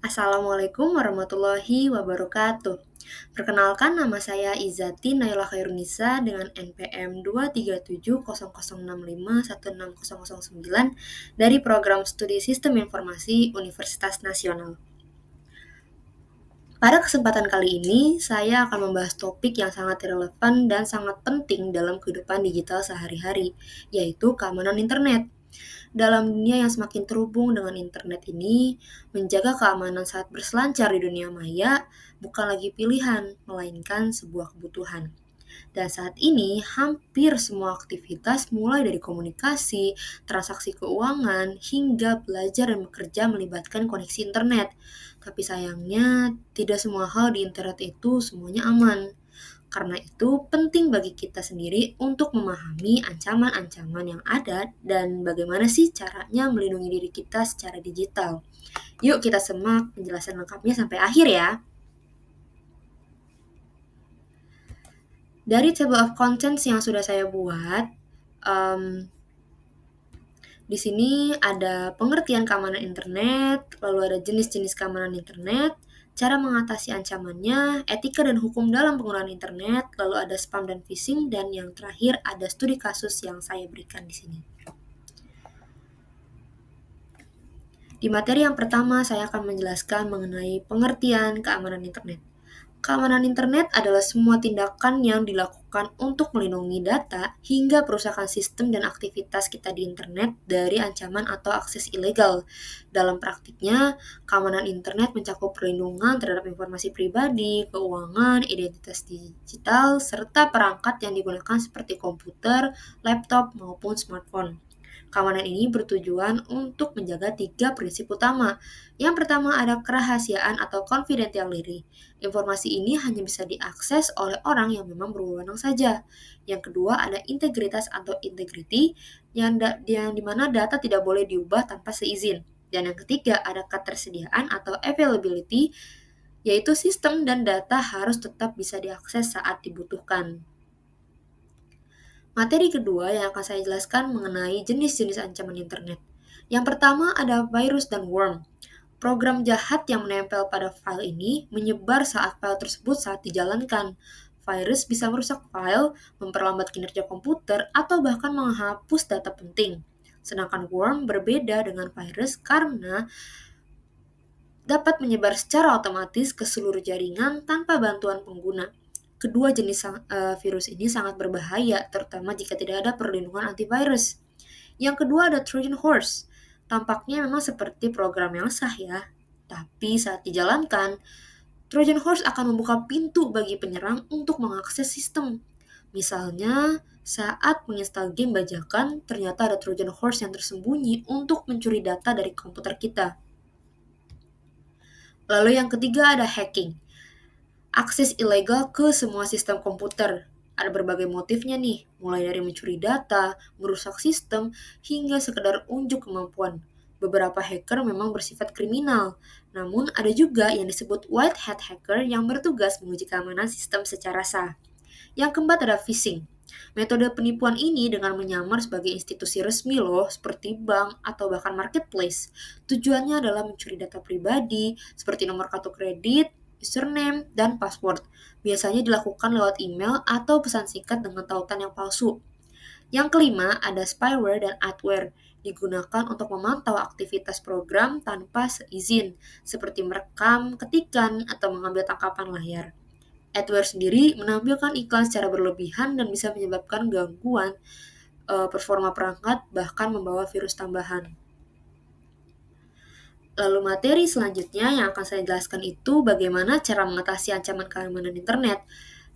Assalamualaikum warahmatullahi wabarakatuh. Perkenalkan, nama saya Izati Naila Khairunisa dengan NPM 2370065160009 dari Program Studi Sistem Informasi Universitas Nasional. Pada kesempatan kali ini, saya akan membahas topik yang sangat relevan dan sangat penting dalam kehidupan digital sehari-hari, yaitu keamanan internet. Dalam dunia yang semakin terhubung dengan internet ini, menjaga keamanan saat berselancar di dunia maya bukan lagi pilihan, melainkan sebuah kebutuhan. Dan saat ini, hampir semua aktivitas mulai dari komunikasi, transaksi keuangan, hingga belajar dan bekerja melibatkan koneksi internet. Tapi sayangnya, tidak semua hal di internet itu semuanya aman. Karena itu, penting bagi kita sendiri untuk memahami ancaman-ancaman yang ada dan bagaimana sih caranya melindungi diri kita secara digital. Yuk kita simak penjelasan lengkapnya sampai akhir ya. Dari table of contents yang sudah saya buat, di sini ada pengertian keamanan internet, lalu ada jenis-jenis keamanan internet, cara mengatasi ancamannya, etika dan hukum dalam penggunaan internet, lalu ada spam dan phishing, dan yang terakhir ada studi kasus yang saya berikan di sini. Di materi yang pertama, saya akan menjelaskan mengenai pengertian keamanan internet. Keamanan internet adalah semua tindakan yang dilakukan untuk melindungi data hingga perusahaan sistem dan aktivitas kita di internet dari ancaman atau akses ilegal. Dalam praktiknya, keamanan internet mencakup perlindungan terhadap informasi pribadi, keuangan, identitas digital, serta perangkat yang digunakan seperti komputer, laptop, maupun smartphone. Keamanan ini bertujuan untuk menjaga 3 prinsip utama. Yang pertama ada kerahasiaan atau confidentiality. Informasi ini hanya bisa diakses oleh orang yang memang berwenang saja. Yang kedua ada integritas atau integrity, yang dimana data tidak boleh diubah tanpa seizin. Dan yang ketiga ada ketersediaan atau availability, yaitu sistem dan data harus tetap bisa diakses saat dibutuhkan. Materi kedua yang akan saya jelaskan mengenai jenis-jenis ancaman internet. Yang pertama ada virus dan worm. Program jahat yang menempel pada file ini menyebar saat dijalankan. Virus bisa merusak file, memperlambat kinerja komputer, atau bahkan menghapus data penting. Sedangkan worm berbeda dengan virus karena dapat menyebar secara otomatis ke seluruh jaringan tanpa bantuan pengguna. Kedua jenis virus ini sangat berbahaya, terutama jika tidak ada perlindungan antivirus. Yang kedua ada Trojan Horse. Tampaknya memang seperti program yang sah ya, tapi saat dijalankan, Trojan Horse akan membuka pintu bagi penyerang untuk mengakses sistem. Misalnya, saat menginstal game bajakan, ternyata ada Trojan Horse yang tersembunyi untuk mencuri data dari komputer kita. Lalu yang ketiga ada hacking. Akses ilegal ke semua sistem komputer. Ada berbagai motifnya nih, mulai dari mencuri data, merusak sistem, hingga sekedar unjuk kemampuan. Beberapa hacker memang bersifat kriminal, namun ada juga yang disebut white hat hacker yang bertugas menguji keamanan sistem secara sah. Yang keempat ada phishing. Metode penipuan ini dengan menyamar sebagai institusi resmi loh, seperti bank atau bahkan marketplace. Tujuannya adalah mencuri data pribadi, seperti nomor kartu kredit, username, dan password. Biasanya dilakukan lewat email atau pesan singkat dengan tautan yang palsu. Yang kelima, ada spyware dan adware, digunakan untuk memantau aktivitas program tanpa seizin, seperti merekam, ketikan, atau mengambil tangkapan layar. Adware sendiri menampilkan iklan secara berlebihan dan bisa menyebabkan gangguan performa perangkat, bahkan membawa virus tambahan. Lalu materi selanjutnya yang akan saya jelaskan itu bagaimana cara mengatasi ancaman keamanan internet.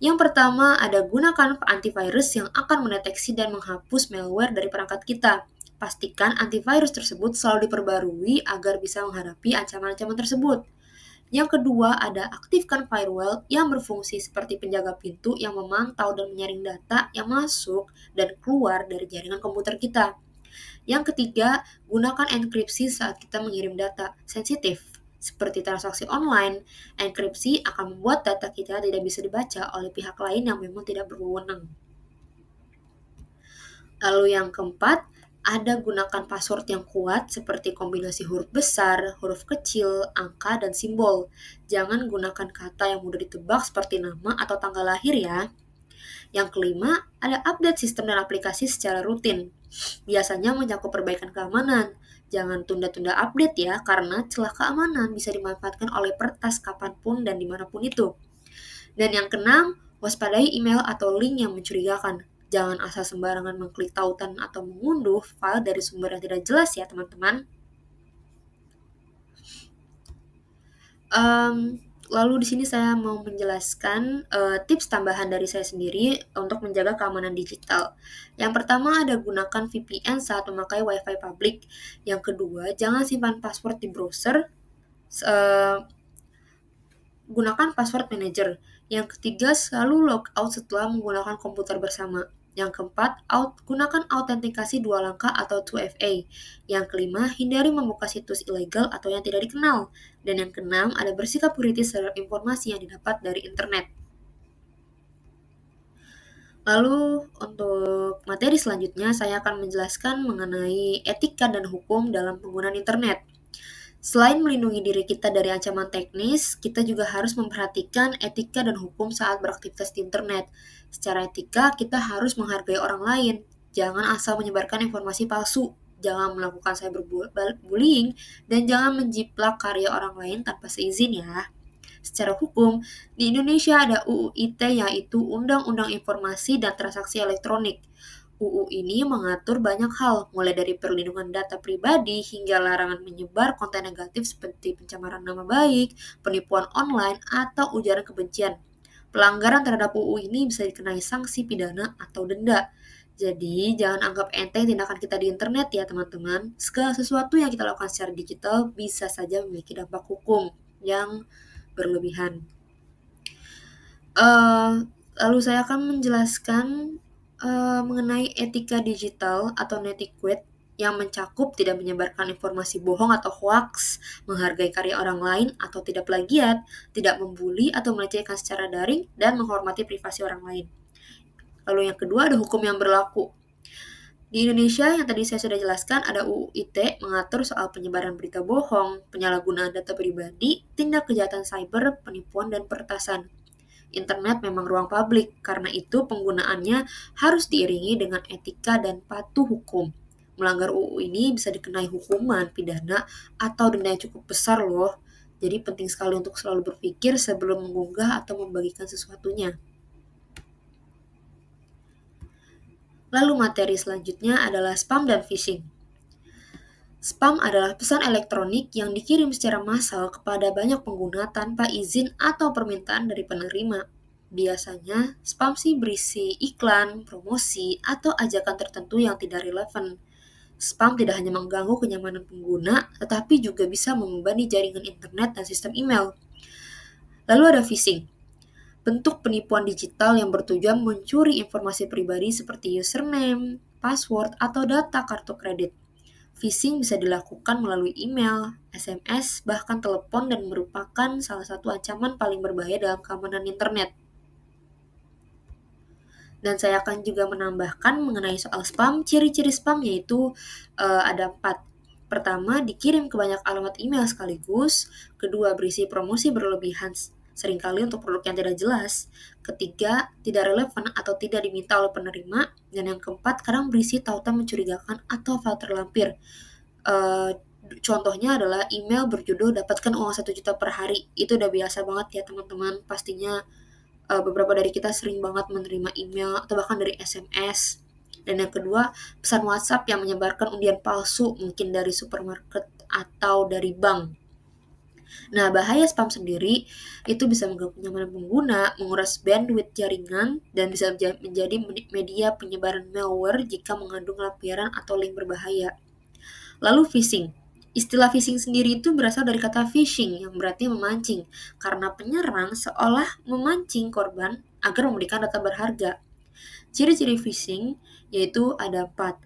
Yang pertama ada gunakan antivirus yang akan mendeteksi dan menghapus malware dari perangkat kita. Pastikan antivirus tersebut selalu diperbarui agar bisa menghadapi ancaman-ancaman tersebut. Yang kedua ada aktifkan firewall yang berfungsi seperti penjaga pintu yang memantau dan menyaring data yang masuk dan keluar dari jaringan komputer kita. Yang ketiga, gunakan enkripsi saat kita mengirim data sensitif. Seperti transaksi online, enkripsi akan membuat data kita tidak bisa dibaca oleh pihak lain yang memang tidak berwenang. Lalu yang keempat, Ada gunakan password yang kuat seperti kombinasi huruf besar, huruf kecil, angka, dan simbol. Jangan gunakan kata yang mudah ditebak seperti nama atau tanggal lahir ya. Yang kelima, ada update sistem dan aplikasi secara rutin. Biasanya mencakup perbaikan keamanan. Jangan tunda-tunda update ya, karena celah keamanan bisa dimanfaatkan oleh peretas kapanpun dan dimanapun itu. Dan yang keenam, waspadai email atau link yang mencurigakan. Jangan asal sembarangan mengklik tautan atau mengunduh file dari sumber yang tidak jelas ya teman-teman. Lalu di sini saya mau menjelaskan tips tambahan dari saya sendiri untuk menjaga keamanan digital. Yang pertama ada gunakan VPN saat memakai WiFi publik. Yang kedua, jangan simpan password di browser. Gunakan password manager. Yang ketiga, selalu logout setelah menggunakan komputer bersama. Yang keempat, gunakan autentikasi 2 langkah atau 2FA. Yang kelima, hindari membuka situs ilegal atau yang tidak dikenal. Dan yang keenam, ada bersikap kritis terhadap informasi yang didapat dari internet. Lalu untuk materi selanjutnya, saya akan menjelaskan mengenai etika dan hukum dalam penggunaan internet. Selain melindungi diri kita dari ancaman teknis, kita juga harus memperhatikan etika dan hukum saat beraktivitas di internet. Secara etika, kita harus menghargai orang lain. Jangan asal menyebarkan informasi palsu, jangan melakukan cyberbullying, dan jangan menjiplak karya orang lain tanpa seizin ya. Secara hukum, di Indonesia ada UU ITE yaitu Undang-Undang Informasi dan Transaksi Elektronik. UU ini mengatur banyak hal, mulai dari perlindungan data pribadi hingga larangan menyebar konten negatif seperti pencemaran nama baik, penipuan online, atau ujaran kebencian. Pelanggaran terhadap UU ini bisa dikenai sanksi pidana atau denda. Jadi, jangan anggap enteng tindakan kita di internet ya teman-teman. Segala sesuatu yang kita lakukan secara digital bisa saja memiliki dampak hukum yang berlebihan. Lalu saya akan menjelaskan mengenai etika digital atau netiquette yang mencakup tidak menyebarkan informasi bohong atau hoax, menghargai karya orang lain atau tidak plagiat, tidak membuli atau melecehkan secara daring, dan menghormati privasi orang lain. Lalu yang kedua ada hukum yang berlaku. Di Indonesia yang tadi saya sudah jelaskan ada UU ITE mengatur soal penyebaran berita bohong, penyalahgunaan data pribadi, tindak kejahatan cyber, penipuan, dan peretasan. Internet memang ruang publik, karena itu penggunaannya harus diiringi dengan etika dan patuh hukum. Melanggar UU ini bisa dikenai hukuman, pidana, atau denda yang cukup besar loh. Jadi penting sekali untuk selalu berpikir sebelum mengunggah atau membagikan sesuatunya. Lalu materi selanjutnya adalah spam dan phishing. Spam adalah pesan elektronik yang dikirim secara massal kepada banyak pengguna tanpa izin atau permintaan dari penerima. Biasanya, spam sih berisi iklan, promosi, atau ajakan tertentu yang tidak relevan. Spam tidak hanya mengganggu kenyamanan pengguna, tetapi juga bisa membebani jaringan internet dan sistem email. Lalu ada phishing, bentuk penipuan digital yang bertujuan mencuri informasi pribadi seperti username, password, atau data kartu kredit. Phishing bisa dilakukan melalui email, SMS, bahkan telepon dan merupakan salah satu ancaman paling berbahaya dalam keamanan internet. Dan saya akan juga menambahkan mengenai soal spam, ciri-ciri spam yaitu ada 4. Pertama, dikirim ke banyak alamat email sekaligus. Kedua, berisi promosi berlebihan, seringkali untuk produk yang tidak jelas. Ketiga, tidak relevan atau tidak diminta oleh penerima. Dan yang keempat, kadang berisi tautan mencurigakan atau file terlampir. Contohnya adalah email berjudul dapatkan uang 1 juta per hari. Itu udah biasa banget ya teman-teman. Pastinya beberapa dari kita sering banget menerima email atau bahkan dari SMS. Dan yang kedua, pesan WhatsApp yang menyebarkan undian palsu, mungkin dari supermarket atau dari bank. Nah, bahaya spam sendiri itu bisa mengganggu kenyamanan pengguna, menguras bandwidth jaringan, dan bisa menjadi media penyebaran malware jika mengandung lampiran atau link berbahaya. Lalu phishing. Istilah phishing sendiri itu berasal dari kata phishing yang berarti memancing, karena penyerang seolah memancing korban agar memberikan data berharga. Ciri-ciri phishing yaitu ada 4.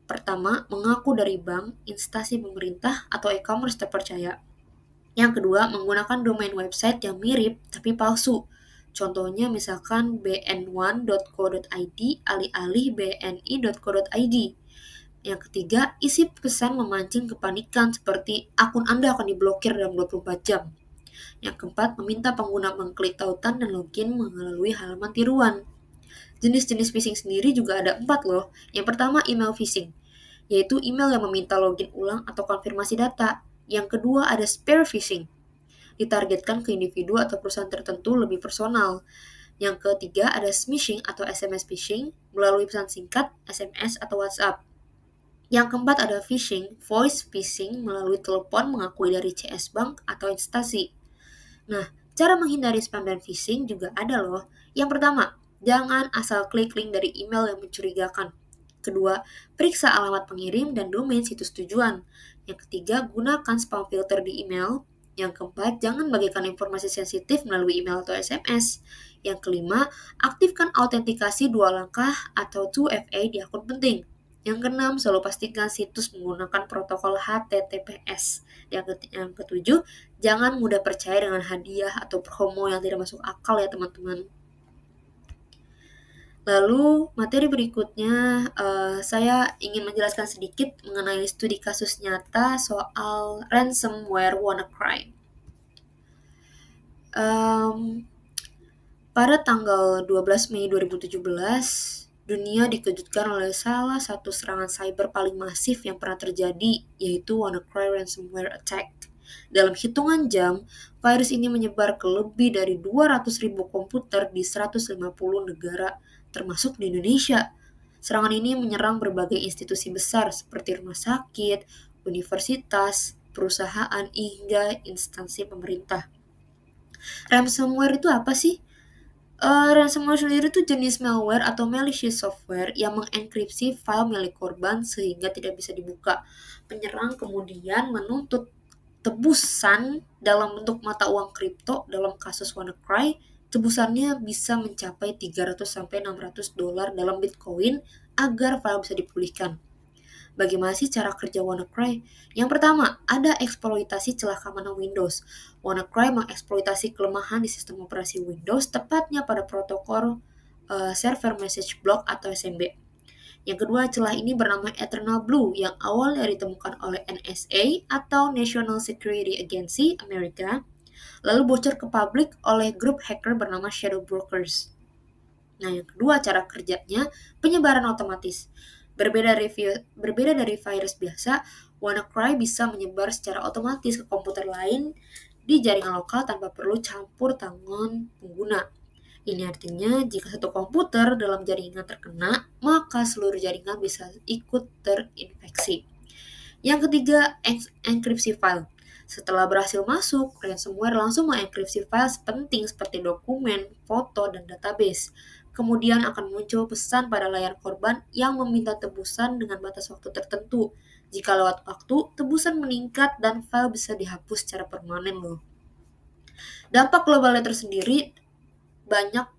Pertama, mengaku dari bank, instansi pemerintah, atau e-commerce terpercaya. Yang kedua, menggunakan domain website yang mirip tapi palsu. Contohnya misalkan bn1.co.id alih-alih bni.co.id. Yang ketiga, isi pesan memancing kepanikan seperti akun Anda akan diblokir dalam 24 jam. Yang keempat, meminta pengguna mengklik tautan dan login melalui halaman tiruan. Jenis-jenis phishing sendiri juga ada 4 loh. Yang pertama, email phishing, yaitu email yang meminta login ulang atau konfirmasi data. Yang kedua, ada spear phishing, ditargetkan ke individu atau perusahaan tertentu lebih personal. Yang ketiga, ada smishing atau SMS phishing melalui pesan singkat, SMS, atau WhatsApp. Yang keempat ada phishing, voice phishing melalui telepon mengakui dari CS Bank atau instansi. Nah, cara menghindari spam dan phishing juga ada loh. Yang pertama, jangan asal klik link dari email yang mencurigakan. Kedua, periksa alamat pengirim dan domain situs tujuan. Yang ketiga, gunakan spam filter di email. Yang keempat, jangan bagikan informasi sensitif melalui email atau SMS. Yang kelima, aktifkan autentikasi 2 langkah atau 2FA di akun penting. Yang keenam, selalu pastikan situs menggunakan protokol HTTPS. Yang ketujuh, jangan mudah percaya dengan hadiah atau promo yang tidak masuk akal ya teman-teman. Lalu materi berikutnya saya ingin menjelaskan sedikit mengenai studi kasus nyata soal ransomware WannaCry. Pada tanggal 12 Mei 2017, dunia dikejutkan oleh salah satu serangan cyber paling masif yang pernah terjadi, yaitu WannaCry ransomware attack. Dalam hitungan jam, virus ini menyebar ke lebih dari 200.000 komputer di 150 negara, termasuk di Indonesia. Serangan ini menyerang berbagai institusi besar seperti rumah sakit, universitas, perusahaan, hingga instansi pemerintah. Ransomware itu apa sih? Ransomware sendiri itu jenis malware atau malicious software yang mengenkripsi file milik korban sehingga tidak bisa dibuka. Penyerang kemudian menuntut tebusan dalam bentuk mata uang kripto. Dalam kasus WannaCry, tebusannya bisa mencapai $300-600 dalam Bitcoin agar file bisa dipulihkan. Bagaimana sih cara kerja WannaCry? Yang pertama, ada eksploitasi celah keamanan Windows. WannaCry mengeksploitasi kelemahan di sistem operasi Windows, tepatnya pada protokol Server Message Block atau SMB. Yang kedua, celah ini bernama Eternal Blue yang awalnya ditemukan oleh NSA atau National Security Agency Amerika, lalu bocor ke publik oleh grup hacker bernama Shadow Brokers. Nah, yang kedua cara kerjanya, penyebaran otomatis. Berbeda dari virus biasa, WannaCry bisa menyebar secara otomatis ke komputer lain di jaringan lokal tanpa perlu campur tangan pengguna. Ini artinya jika satu komputer dalam jaringan terkena, maka seluruh jaringan bisa ikut terinfeksi. Yang ketiga, enkripsi file. Setelah berhasil masuk, ransomware langsung mengenkripsi file penting seperti dokumen, foto, dan database. Kemudian akan muncul pesan pada layar korban yang meminta tebusan dengan batas waktu tertentu. Jika lewat waktu, tebusan meningkat dan file bisa dihapus secara permanen loh. Dampak globalnya tersendiri banyak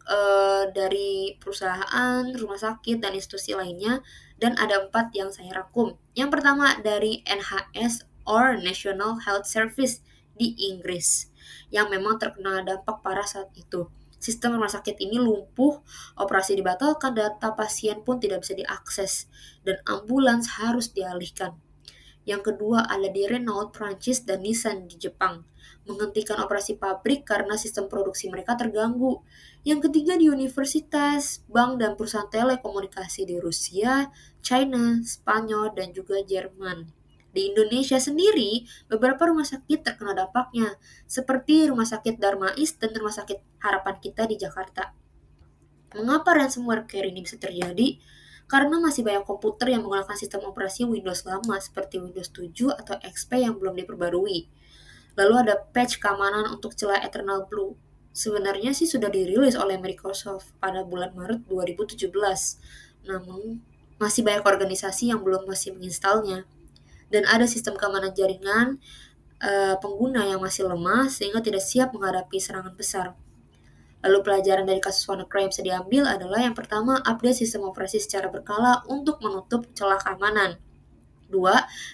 dari perusahaan, rumah sakit, dan institusi lainnya, dan ada 4 yang saya rangkum. Yang pertama dari NHS or National Health Service di Inggris, yang memang terkena dampak parah saat itu. Sistem rumah sakit ini lumpuh, operasi dibatalkan, data pasien pun tidak bisa diakses, dan ambulans harus dialihkan. Yang kedua ada di Renault Prancis dan Nissan di Jepang, menghentikan operasi pabrik karena sistem produksi mereka terganggu. Yang ketiga di universitas, bank, dan perusahaan telekomunikasi di Rusia, China, Spanyol, dan juga Jerman. Di Indonesia sendiri, beberapa rumah sakit terkena dampaknya, seperti Rumah Sakit Darmais dan Rumah Sakit Harapan Kita di Jakarta. Mengapa ransomware ini bisa terjadi? Karena masih banyak komputer yang menggunakan sistem operasi Windows lama seperti Windows 7 atau XP yang belum diperbarui. Lalu ada patch keamanan untuk celah Eternal Blue. Sebenarnya sih sudah dirilis oleh Microsoft pada bulan Maret 2017. Namun, masih banyak organisasi yang belum masih menginstalnya. Dan ada sistem keamanan jaringan pengguna yang masih lemah sehingga tidak siap menghadapi serangan besar. Lalu pelajaran dari kasus WannaCry yang bisa diambil adalah yang pertama, update sistem operasi secara berkala untuk menutup celah keamanan. 2.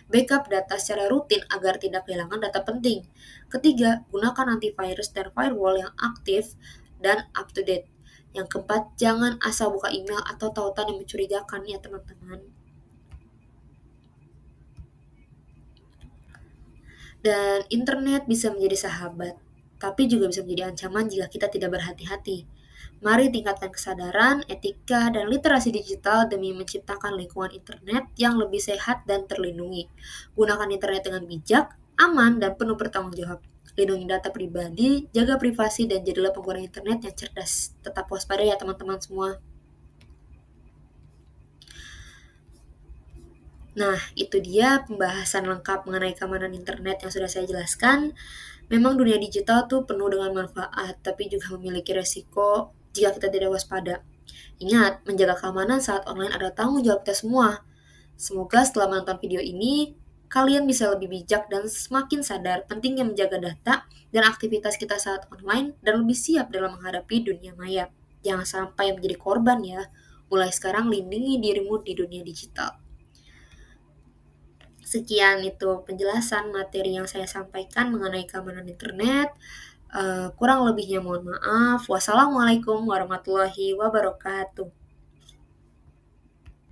Backup data secara rutin agar tidak kehilangan data penting. Ketiga, gunakan antivirus dan firewall yang aktif dan up to date. Yang keempat, jangan asal buka email atau tautan yang mencurigakan ya teman-teman. Dan internet bisa menjadi sahabat, tapi juga bisa menjadi ancaman jika kita tidak berhati-hati. Mari tingkatkan kesadaran, etika, dan literasi digital demi menciptakan lingkungan internet yang lebih sehat dan terlindungi. Gunakan internet dengan bijak, aman, dan penuh bertanggung jawab. Lindungi data pribadi, jaga privasi, dan jadilah pengguna internet yang cerdas. Tetap waspada ya teman-teman semua. Nah, itu dia pembahasan lengkap mengenai keamanan internet yang sudah saya jelaskan. Memang dunia digital tuh penuh dengan manfaat, tapi juga memiliki resiko jika kita tidak waspada. Ingat, menjaga keamanan saat online adalah tanggung jawab kita semua. Semoga setelah menonton video ini, kalian bisa lebih bijak dan semakin sadar pentingnya menjaga data dan aktivitas kita saat online dan lebih siap dalam menghadapi dunia maya. Jangan sampai menjadi korban ya. Mulai sekarang lindungi dirimu di dunia digital. Sekian itu penjelasan materi yang saya sampaikan mengenai keamanan internet. Kurang lebihnya mohon maaf. Wassalamualaikum warahmatullahi wabarakatuh.